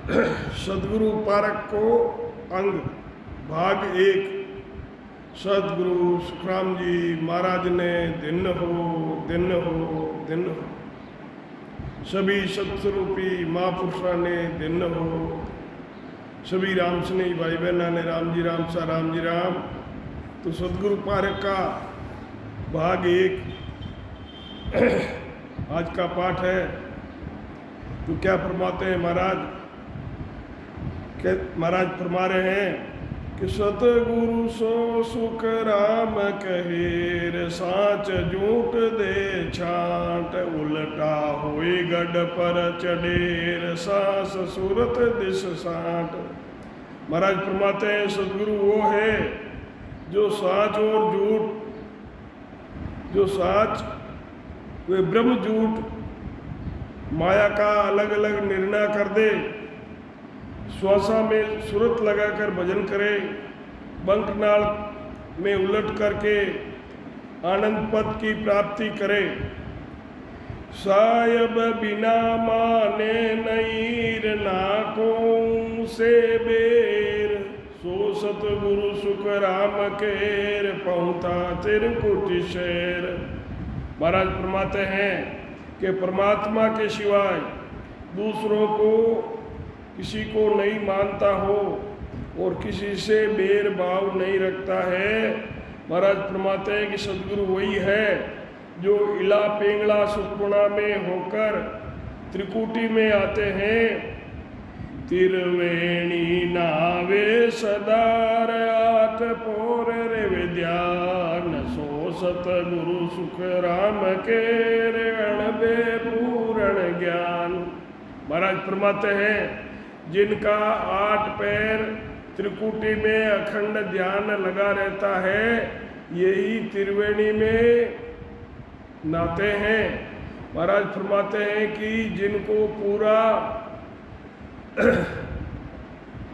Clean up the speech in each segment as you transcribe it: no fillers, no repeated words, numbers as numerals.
सदगुरु पारक को अंग भाग 1। सदगुरु सुखराम जी महाराज ने दिन हो दिन हो दिन हो, सभी सत्स्वरूपी महापुरुषों ने दिन हो, सभी राम स्नेही भाई बहना ने राम जी राम सा राम जी राम। तो सदगुरु पारक का भाग 1 आज का पाठ है। तो क्या फरमाते हैं महाराज? महाराज फरमा रहे हैं कि सतगुरु सो सुख राम कहेर, साच झूठ दे छांट, उल्टा होई गढ़ पर चढ़ेर, सास सूरत दिस साठ। महाराज फरमाते हैं सतगुरु वो है जो साच और झूठ, जो साच वे ब्रह्म झूठ माया का अलग अलग निर्णय कर दे, श्वासा में सूरत लगाकर भजन करे, बंकनाल में उलट करके आनंद पद की प्राप्ति करे। सायब बिना माने नईर नाको से बेर, सो सतगुरु सुख राम केर, पहुँचा तिरकुट शेर। महाराज फरमाते हैं कि परमात्मा के सिवाय दूसरों को किसी को नहीं मानता हो और किसी से बैर भाव नहीं रखता है। महाराज फरमाते हैं कि सदगुरु वही है जो इला पेंगला सुखपुणा में होकर त्रिकुटी में आते हैं। तिरवेणी नावे सदार आठ पोर रे विद्यान, सो सतगुरु सुख राम के अणबे पूर्ण ज्ञान। महाराज फरमाते हैं जिनका 8 पैर त्रिकुटी में अखंड ध्यान लगा रहता है, यही त्रिवेणी में नाते हैं। महाराज फरमाते हैं कि जिनको पूरा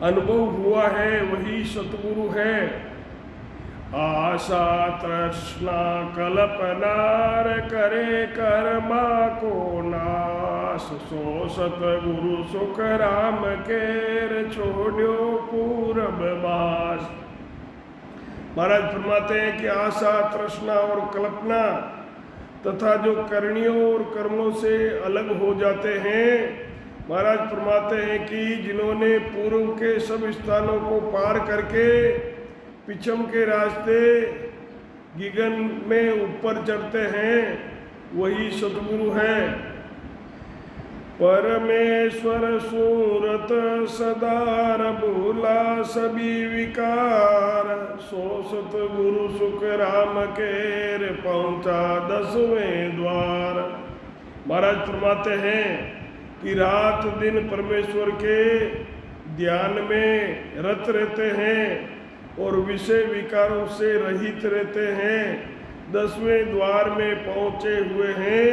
अनुभव हुआ है वही सतगुरु है। आशा तृष्णा कल्पनार करे कर्मा को नाश, सो सतगुरु सुख राम केर छोड़ो पूरब बास। महाराज फरमाते हैं कि आशा तृष्णा और कल्पना तथा जो करणियों और कर्मों से अलग हो जाते हैं, महाराज फरमाते हैं कि जिन्होंने पूर्व के सब स्थानों को पार करके पिछम के रास्ते गिगन में ऊपर चढ़ते हैं, वही सतगुरु है। परमेश्वर सूरत सदार भूला सभी विकार, सो सतगुरु सुख राम केर पहुँचा 10वें द्वार। महाराज फरमाते हैं कि रात दिन परमेश्वर के ध्यान में रत रहते हैं और विषय विकारों से रहित रहते हैं, 10वें द्वार में पहुँचे हुए हैं,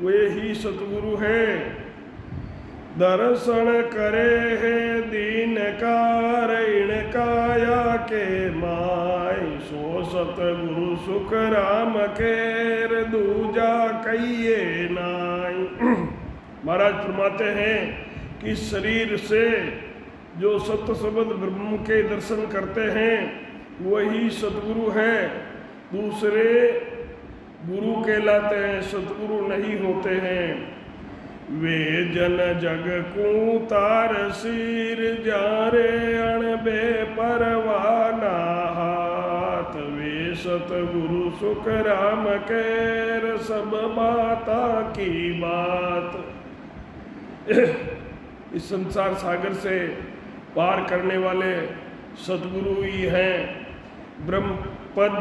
वे ही सतगुरु हैं। दर्शन करे है दीन कार इन काया के माय, सो सतगुरु सुख राम केर दूजा कहिए नाय। महाराज फरमाते हैं कि शरीर से जो सत्य शब्द ब्रह्म के दर्शन करते हैं वही सतगुरु है। दूसरे गुरु कहलाते हैं, सतगुरु नहीं होते हैं। वे जन जग को तार सिर जारे अणबे परवाना हाथ, वे सतगुरु सुख राम केर सब बाता की बात। इस संसार सागर से पार करने वाले सतगुरु ही हैं। ब्रह्म पद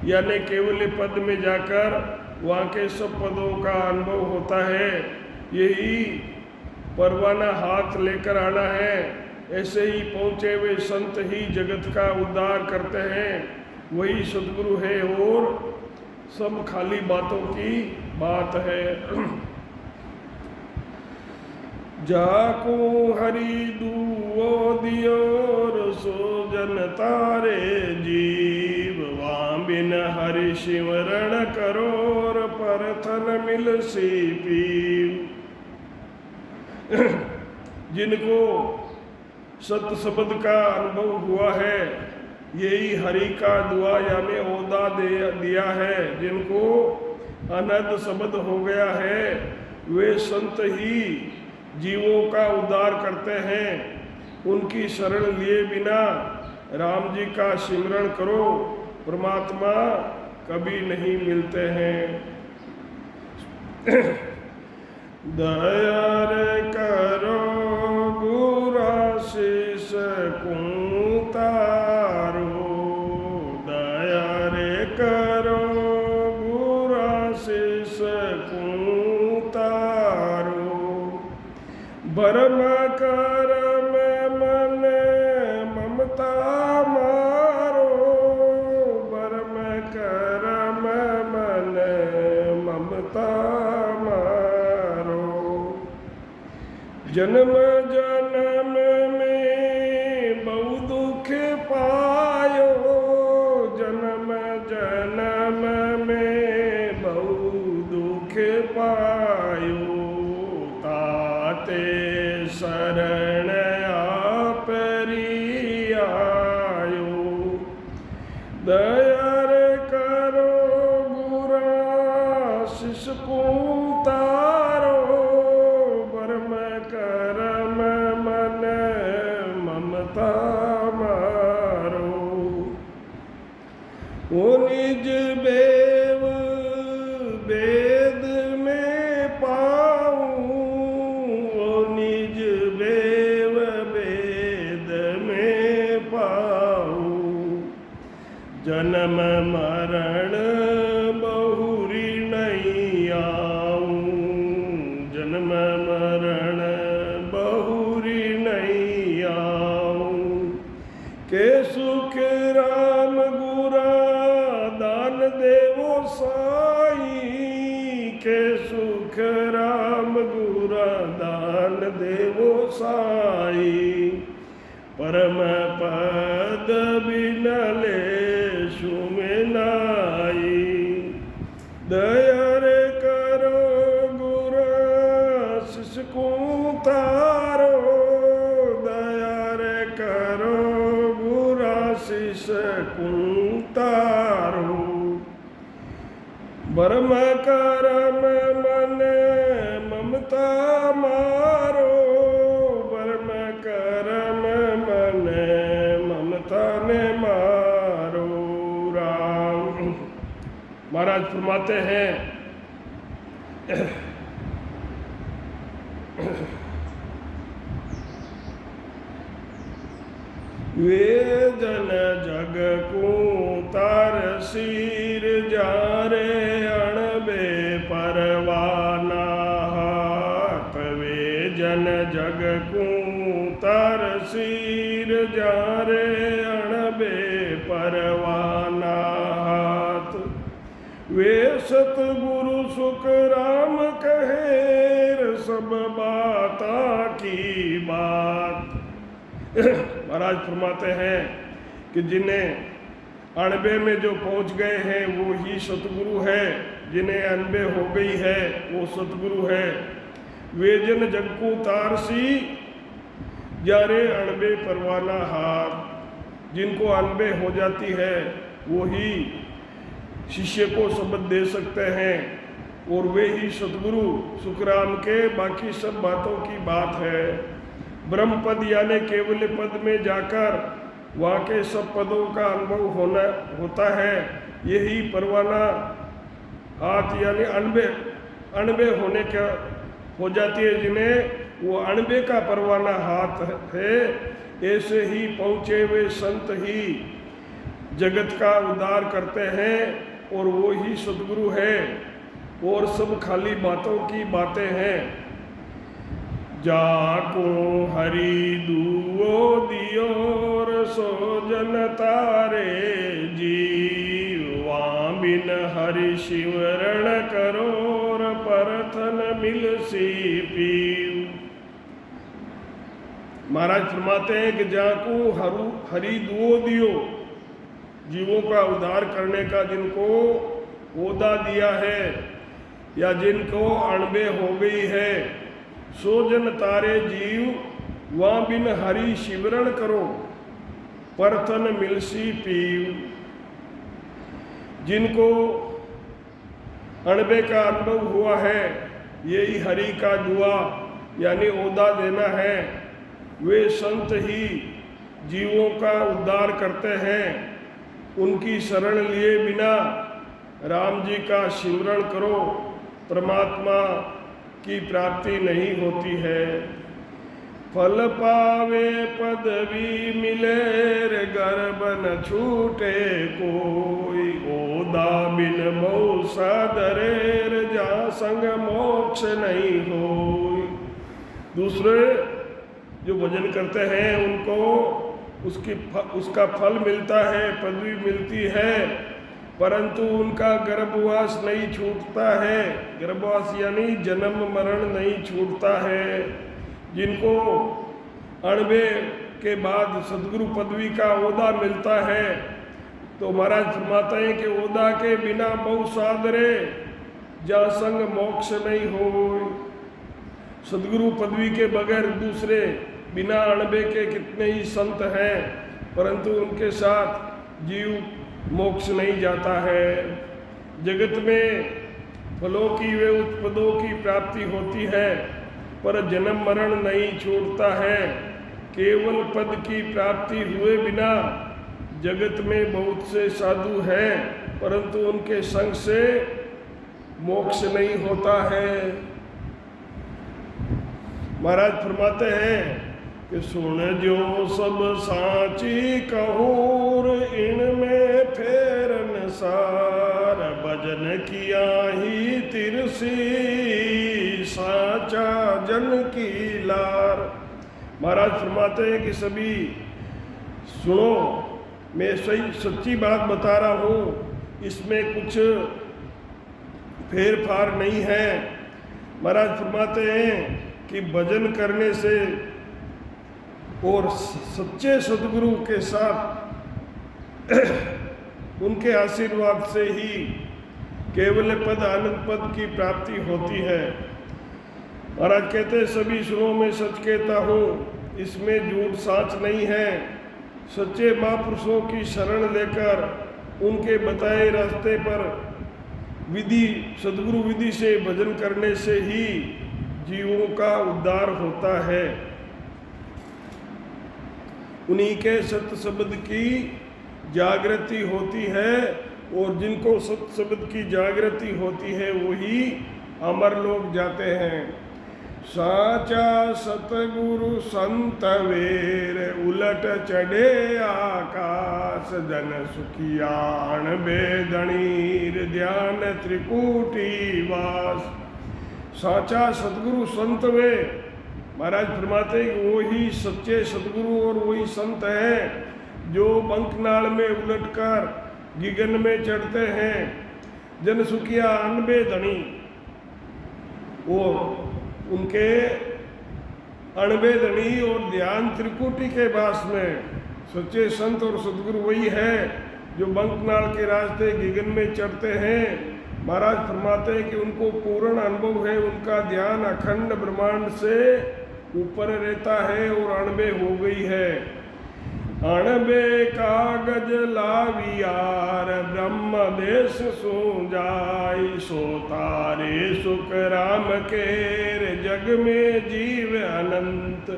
यानी केवल पद में जाकर वहाँ के सब पदों का अनुभव होता है, यही परवाना हाथ लेकर आना है। ऐसे ही पहुँचे हुए संत ही जगत का उद्धार करते हैं, वही सतगुरु है और सब खाली बातों की बात है। जाको हरि दुओ दियोर, सो जन तारे जीव, वां बिन हरि सिमरण करोर, परथन मिल सी पीव। जिनको सत्य शब्द का अनुभव हुआ है, यही हरि का दुआ यानी ओदा दिया है, जिनको अनंत शब्द हो गया है, वे संत ही जीवों का उद्धार करते हैं। उनकी शरण लिए बिना राम जी का सिमरण करो, परमात्मा कभी नहीं मिलते हैं। दया रे करो गुराशीष को तारो, दया रे करो गुराशीष को तारो, भरम करम मन ममता मारो, भरम करम मन ममता मारो, जन्म जन्म में बहु दुख पायो, जन्म जन्म में बहु दुख पायो, ताते शरण आपरी आयो, दया रे करो गुराशीष को तारो, भरम करम मन ममता मारो, ओ निज बेव वेद में पाऊं, ओ निज बेव वेद में पाऊं, जन्म मरण बहुरी नहीं आऊं, जन्म मरण बहुरी नहीं आऊं, के सुख राम गुरा दान देवो साई, के सुख राम गुरा दान देवो साई, परम पद बिनले सुमिनाई, दया रे करो गुराशीष को तारो, दया रे करो गुराशीष को तारो, भरम करम मन ममता मारो, भरम करम मन ममता ने मारो। राम महाराज फरमाते हैं, वे जन जग को तार सिर जारे, अणबे परवाना हाथ, वे जन जग को तार सिर जारे, अणबे परवाना हाथ, वे सतगुरु सुख राम कहे, सब बाता की बात। महाराज फरमाते हैं कि जिन्हें अनबे में जो पहुंच गए हैं वो ही सतगुरु है, जिन्हें अनबे हो गई है वो सतगुरु है। वे जन जग को तारसी जारे अनबे परवाना हाथ, जिनको अनबे हो जाती है वो ही शिष्य को शब्द दे सकते हैं, और वे ही सतगुरु सुखराम के, बाकी सब बातों की बात है। ब्रह्म पद यानी केवल पद में जाकर वहाँ के सब पदों का अनुभव होता है, यही परवाना हाथ यानी अनबे होने का हो जाती है, जिन्हें वो अनबे का परवाना हाथ है। ऐसे ही पहुँचे हुए संत ही जगत का उद्धार करते हैं, और वो ही सतगुरु है, और सब खाली बातों की बातें हैं। जाको हरि दुओ दियोर सो जन तारे, जीवा बिन हरि शिवरण करोर, परथन मिल सी पीव। महाराज फरमाते हैं कि जाको हरि दुओ दियो, जीवों का उद्धार करने का जिनको ओदा दिया है, या जिनको अणबे हो गई है, सो जन तारे जीव वहाँ बिन हरि शिवरण करो, परतन मिलसी पीव। जिनको अणबे का अनुभव हुआ है, यही हरि का दुआ यानी ओदा देना है, वे संत ही जीवों का उद्धार करते हैं। उनकी शरण लिए बिना राम जी का सिमरण करो, परमात्मा की प्राप्ति नहीं होती है। फल पावे पदवी मिले रे, गर्भ न छूटे कोई, ओदा बिन बहु सादरे, जा संग मोक्ष नहीं होई। दूसरे जो भजन करते हैं उनको उसका फल मिलता है, पदवी मिलती है, परंतु उनका गर्भवास नहीं छूटता है। गर्भवास यानी जन्म मरण नहीं छूटता है। जिनको अणबे के बाद सदगुरु पदवी का ओदा मिलता है, तो महाराज फरमाते हैं कि ओदा के बिना बहु सादरे, जा संग मोक्ष नहीं हो। सदगुरु पदवी के बगैर दूसरे बिना अणबे के कितने ही संत हैं, परंतु उनके साथ जीव मोक्ष नहीं जाता है। जगत में फलों की वे उत्पदों की प्राप्ति होती है, पर जन्म मरण नहीं छूटता है। केवल पद की प्राप्ति हुए बिना जगत में बहुत से साधु हैं, परंतु उनके संग से मोक्ष नहीं होता है। महाराज फरमाते हैं कि सुन जो सब साची कहूर, इनमें फेरन सार, भजन किया ही तिरसी, साचा जन की लार। महाराज फरमाते हैं कि सभी सुनो, मैं सही सच्ची बात बता रहा हूँ, इसमें कुछ फेर फार नहीं है। महाराज फरमाते हैं कि भजन करने से और सच्चे सद्गुरु के साथ उनके आशीर्वाद से ही केवल पद आनंद पद की प्राप्ति होती है। महाराज कहते हैं सभी सुनो, मैं सच कहता हूँ, इसमें झूठ साच नहीं है। सच्चे महापुरुषों की शरण लेकर उनके बताए रास्ते पर विधि सद्गुरु विधि से भजन करने से ही जीवों का उद्धार होता है। उन्हीं के सत्य शब्द की जागृति होती है, और जिनको सत्य शब्द की जागृति होती है वही अमर लोग जाते हैं। साचा सतगुरु संत वेर, उलट चढ़े आकाश, जन सुखियाण बेदणीर, ध्यान त्रिकूटी वास। साचा सतगुरु संत वे, महाराज फरमाते हैं कि वही सच्चे सतगुरु और वही संत हैं जो बंकनाल में उलटकर गिगन में चढ़ते हैं। जन सुखिया अनबे धनी, और उनके अणबे धनी और ध्यान त्रिकुटी के पास में सच्चे संत और सतगुरु वही है जो बंकनाल के रास्ते गिगन में चढ़ते हैं। महाराज फरमाते हैं कि उनको पूर्ण अनुभव है, उनका ध्यान अखंड ब्रह्मांड से ऊपर रहता है और अणबे हो गई है। अणबे कागज लावियार, ब्रह्म देश सो जाई, सो तारे सुख राम केर, जग में जीव अनंत।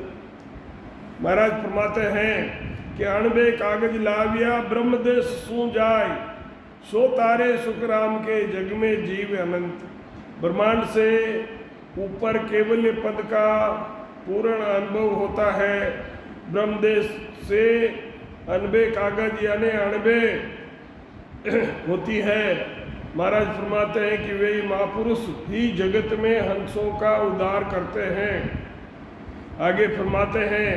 महाराज फरमाते हैं कि अणबे कागज लाविया, ब्रह्म देश सो जाए, सो तारे सुख राम के, जग में जीव अनंत। ब्रह्मांड से ऊपर केवल पद का पूर्ण अनुभव होता है। ब्रह्मदेश से अनबे कागज यानी अणबे होती है। महाराज फरमाते हैं कि वे महापुरुष ही जगत में हंसों का उद्धार करते हैं। आगे फरमाते हैं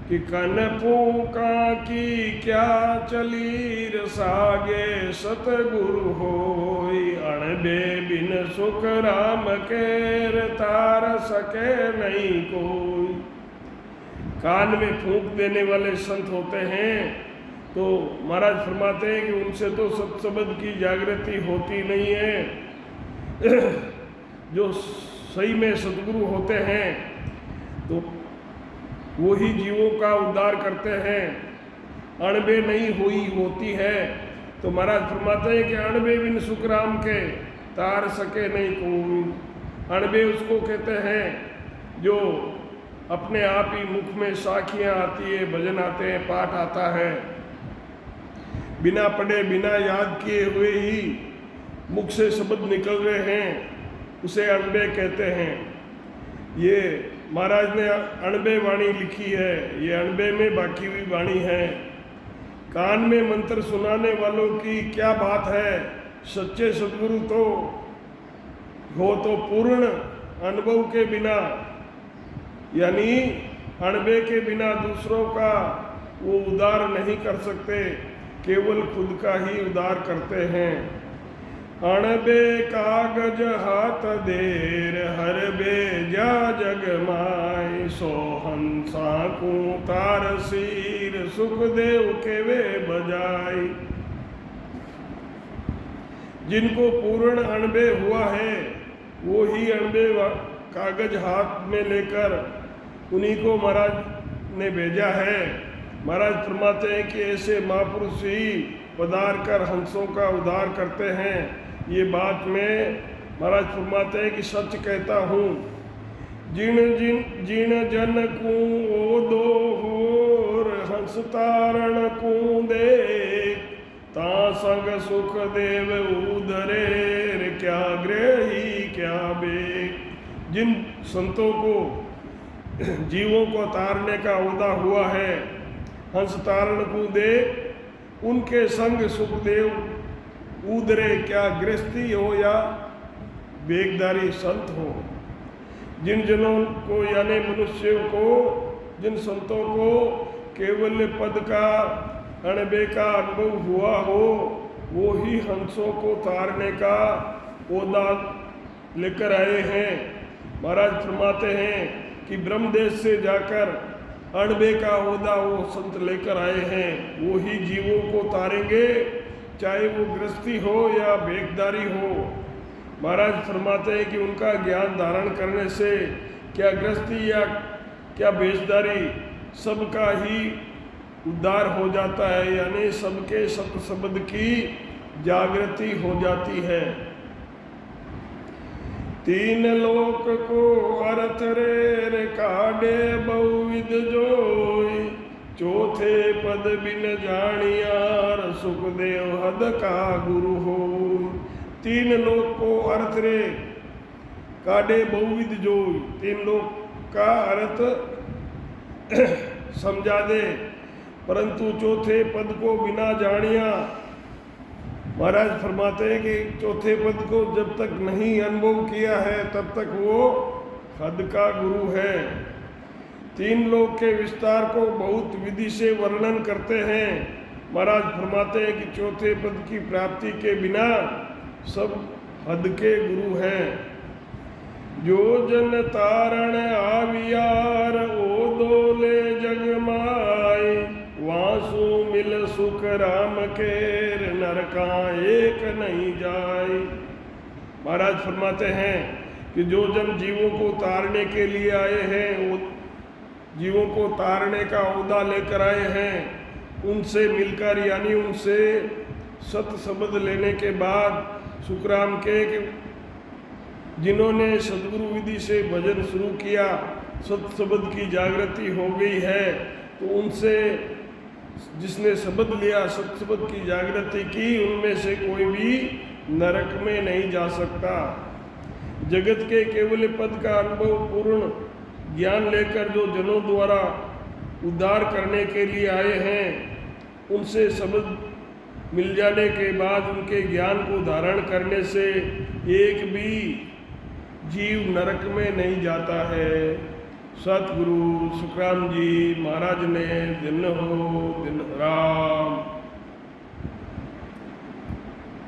कि कनपूका की क्या चली रसागे, सतगुरु होई, अणबे बिन सुख राम केर, तार सके नहीं कोई। कान में फूंक देने वाले संत होते हैं, तो महाराज फरमाते हैं कि उनसे तो सत्सबद की जागृति होती नहीं है। जो सही में सतगुरु होते हैं तो वो ही जीवों का उद्धार करते हैं। अणबे नहीं हुई होती है। तो महाराज फरमाते हैं कि अणबे बिन सुख राम के तार सके नहीं कोई। अणबे उसको कहते हैं जो अपने आप ही मुख में साखियाँ आती है, भजन आते हैं, पाठ आता है, बिना पढ़े बिना याद किए हुए ही मुख से शब्द निकल रहे हैं, उसे अणबे कहते हैं। ये महाराज ने अणबे वाणी लिखी है, ये अणबे में बाकी हुई वाणी है। कान में मंत्र सुनाने वालों की क्या बात है, सच्चे सदगुरु तो हो तो पूर्ण अनुभव के बिना, यानी अणबे के बिना दूसरों का वो उद्धार नहीं कर सकते, केवल खुद का ही उद्धार करते हैं। अणबे कागज हाथ देर हर बेजा जग माय, सो हंसा को तार सीर सुखदेव के वे बजाई। जिनको पूर्ण अणबे हुआ है वो ही अणबे कागज हाथ में लेकर उन्हीं को महाराज ने भेजा है। महाराज फरमाते हैं कि ऐसे महापुरुष ही पधार कर हंसों का उद्धार करते हैं। ये बात मैं महाराज फरमाते हैं कि सच कहता हूँ। जिन जिन जिन जन को ओ दो होर हंस तारण को दे, ता संग सुख देव उधरे क्या ग्रही क्या बेग। जिन संतों को जीवों को तारने का ओदा हुआ है, हंस तारण को दे, उनके संग सुखदेव उधरे, क्या गृहस्थी हो या बेगदारी संत हो। जिन जनों को यानी मनुष्यों को, जिन संतों को केवल पद का अणबे का अनुभव हुआ हो, वो ही हंसों को तारने का ओदा लेकर आए हैं। महाराज फरमाते हैं कि ब्रह्मदेश से जाकर अणबे का ओदा वो संत लेकर आए हैं। वो ही जीवों को तारेंगे, चाहे वो गृहस्थी हो या बेगदारी हो। महाराज फरमाते हैं कि उनका ज्ञान धारण करने से क्या गृहस्थी या क्या बेचदारी, सबका ही उद्धार हो जाता है, यानी सबके सत शब्द की जागृति हो जाती है। तीन लोक को अर्थ रे काढ़े बहुविध जोई, चौथे पद बिन जानियार सुखदेव हद का गुरु हो। तीन लोक को अर्थ रे काढ़े बहुविध जोई, तीन लोक का अर्थ समझा दे, परंतु चौथे पद को बिना जानिया। महाराज फरमाते हैं कि चौथे पद को जब तक नहीं अनुभव किया है तब तक वो हद का गुरु है। तीन लोक के विस्तार को बहुत विधि से वर्णन करते हैं। महाराज फरमाते हैं कि चौथे पद की प्राप्ति के बिना सब हद के गुरु हैं। जो जन तारण आवियार ओ दोले जग माय, वासु मिल सुख राम केर नरका एक नहीं जाए। महाराज फरमाते हैं कि जो जन जीवों को तारने के लिए आए हैं, वो जीवों को तारने का ओदा लेकर आए हैं, उनसे मिलकर यानी उनसे सत शब्द लेने के बाद सुखराम के जिन्होंने सदगुरु विधि से भजन शुरू किया, सत शब्द की जागृति हो गई है, तो उनसे जिसने शब्द लिया, सत शब्द की जागृति की, उनमें से कोई भी नरक में नहीं जा सकता। जगत के केवल पद का अनुभव पूर्ण ज्ञान लेकर जो जनों द्वारा उद्धार करने के लिए आए हैं, उनसे शब्द मिल जाने के बाद उनके ज्ञान को धारण करने से एक भी जीव नरक में नहीं जाता है। सतगुरु सुखराम जी महाराज ने दिन हो दिन राम।